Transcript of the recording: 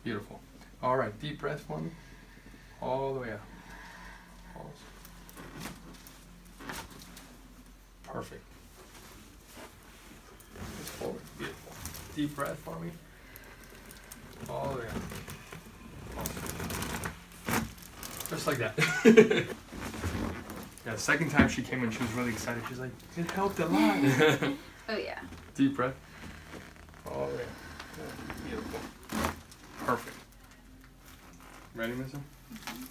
Beautiful. All right, deep breath for me. All the way out. Pause. Perfect. Just forward. Beautiful. Deep breath for me. All the way out. Pause. Just like that. Yeah, the second time she came in, she was really excited. She's like, it helped a lot. Oh, yeah. Deep breath. All the way out. Yeah, beautiful. Perfect. Ready, Missy? Mm-hmm.